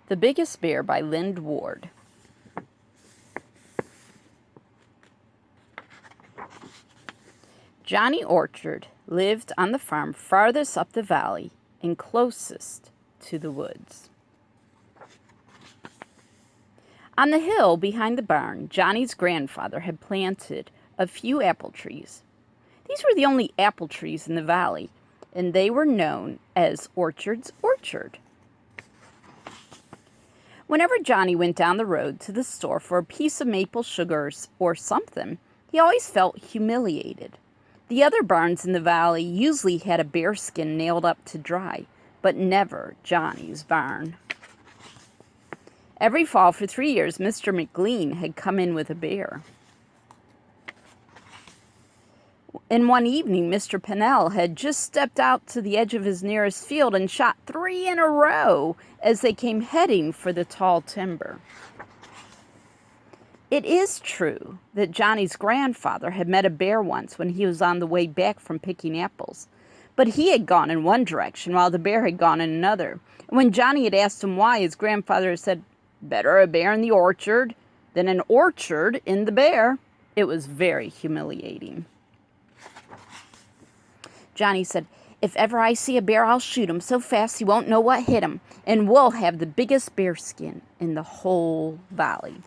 The Biggest Bear by Lynd Ward. Johnny Orchard lived on the farm farthest up the valley and closest to the woods. On the hill behind the barn, Johnny's grandfather had planted a few apple trees. These were the only apple trees in the valley, and they were known as Orchard's Orchard. Whenever Johnny went down the road to the store for a piece of maple sugars or something, he always felt humiliated. The other barns in the valley usually had a bear skin nailed up to dry, but never Johnny's barn. Every fall for 3 years, Mr. McLean had come in with a bear. And one evening, Mr. Pennell had just stepped out to the edge of his nearest field and shot 3 in a row as they came heading for the tall timber. It is true that Johnny's grandfather had met a bear once when he was on the way back from picking apples, but he had gone in one direction while the bear had gone in another. And when Johnny had asked him why, his grandfather said, "Better a bear in the orchard than an orchard in the bear." It was very humiliating. Johnny said, "If ever I see a bear, I'll shoot him so fast he won't know what hit him, and we'll have the biggest bear skin in the whole valley."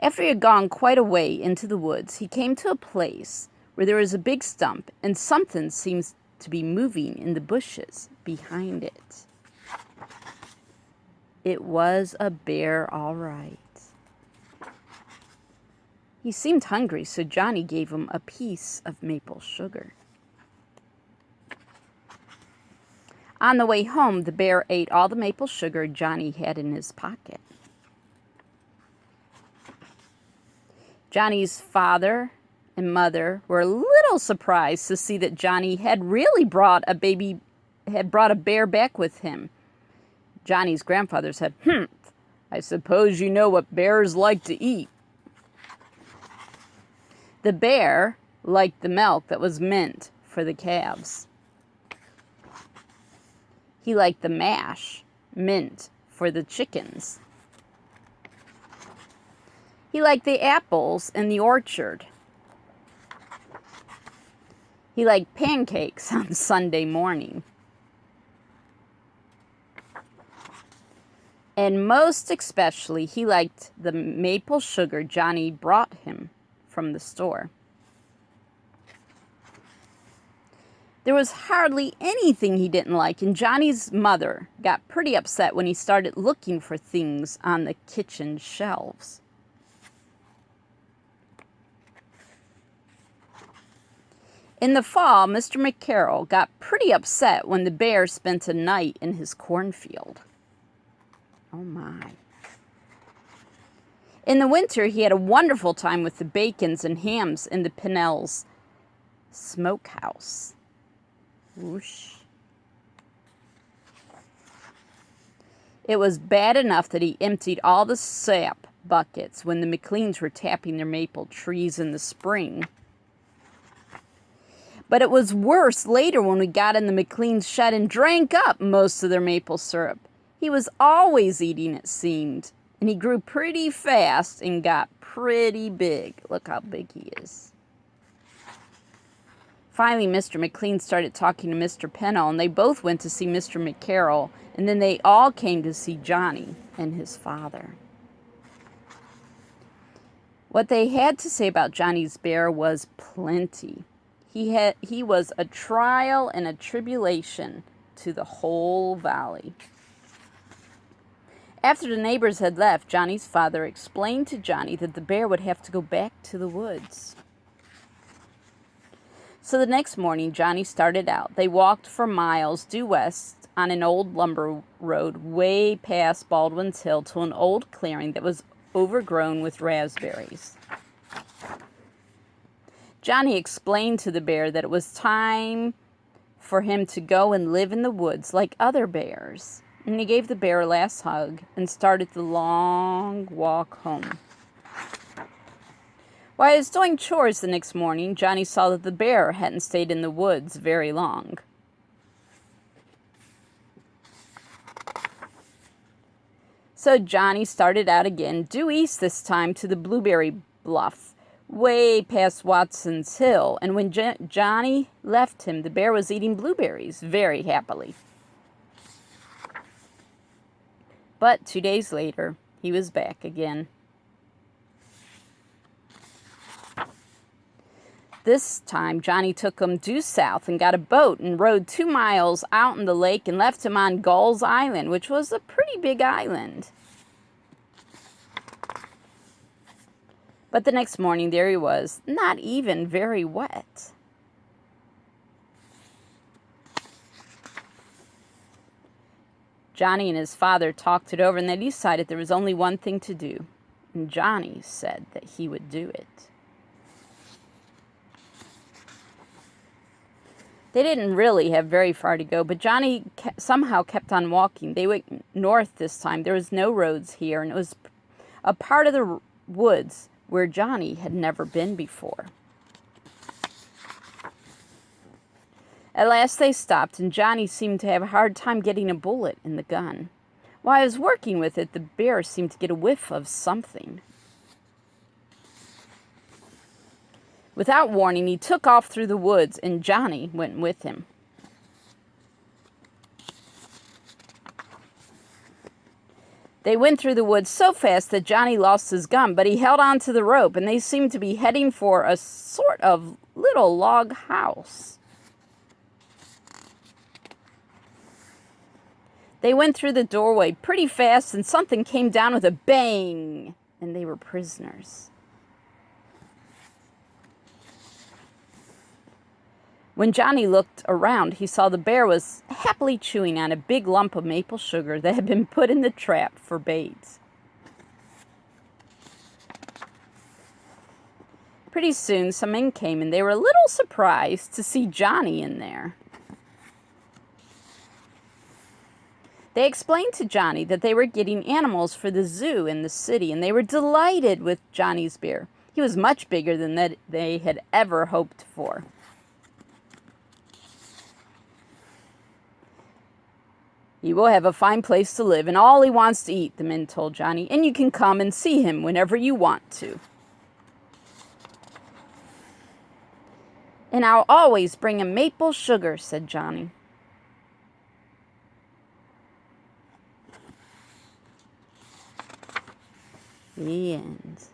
After he had gone quite a way into the woods, he came to a place where there was a big stump, and something seemed to be moving in the bushes behind it. It was a bear, all right. He seemed hungry, so Johnny gave him a piece of maple sugar. On the way home, the bear ate all the maple sugar Johnny had in his pocket. Johnny's father and mother were a little surprised to see that Johnny had really brought a bear back with him. Johnny's grandfather said, "I suppose you know what bears like to eat." The bear liked the milk that was meant for the calves. He liked the mash meant for the chickens. He liked the apples in the orchard. He liked pancakes on Sunday morning. And most especially, he liked the maple sugar Johnny brought him from the store. There was hardly anything he didn't like, and Johnny's mother got pretty upset when he started looking for things on the kitchen shelves. In the fall, Mr. McCarroll got pretty upset when the bear spent a night in his cornfield. Oh my. In the winter, he had a wonderful time with the bacons and hams in the Pennell's smokehouse. Whoosh. It was bad enough that he emptied all the sap buckets when the McLeans were tapping their maple trees in the spring. But it was worse later when we got in the McLean's shed and drank up most of their maple syrup. He was always eating, it seemed, and he grew pretty fast and got pretty big. Look how big he is. Finally, Mr. McLean started talking to Mr. Pennell, and they both went to see Mr. McCarroll, and then they all came to see Johnny and his father. What they had to say about Johnny's bear was plenty. He was a trial and a tribulation to the whole valley. After the neighbors had left, Johnny's father explained to Johnny that the bear would have to go back to the woods. So the next morning, Johnny started out. They walked for miles due west on an old lumber road way past Baldwin's Hill to an old clearing that was overgrown with raspberries. Johnny explained to the bear that it was time for him to go and live in the woods like other bears. And he gave the bear a last hug and started the long walk home. While he was doing chores the next morning, Johnny saw that the bear hadn't stayed in the woods very long. So Johnny started out again, due east this time to the blueberry bluff, way past Watson's Hill, and when Johnny left him, the bear was eating blueberries very happily. But 2 days later, he was back again. This time, Johnny took him due south and got a boat and rowed 2 miles out in the lake and left him on Gull's Island, which was a pretty big island. But the next morning, there he was, not even very wet. Johnny and his father talked it over, and they decided there was only one thing to do. And Johnny said that he would do it. They didn't really have very far to go, but Johnny somehow kept on walking. They went north this time. There was no roads here, and it was a part of the woods where Johnny had never been before. At last they stopped, and Johnny seemed to have a hard time getting a bullet in the gun. While I was working with it, the bear seemed to get a whiff of something. Without warning, he took off through the woods, and Johnny went with him. They went through the woods so fast that Johnny lost his gun, but he held on to the rope, and they seemed to be heading for a sort of little log house. They went through the doorway pretty fast, and something came down with a bang, and they were prisoners. When Johnny looked around, he saw the bear was happily chewing on a big lump of maple sugar that had been put in the trap for bait. Pretty soon, some men came, and they were a little surprised to see Johnny in there. They explained to Johnny that they were getting animals for the zoo in the city, and they were delighted with Johnny's bear. He was much bigger than they had ever hoped for. He will have a fine place to live and all he wants to eat, the men told Johnny, and you can come and see him whenever you want to. And I'll always bring him maple sugar, said Johnny. The end.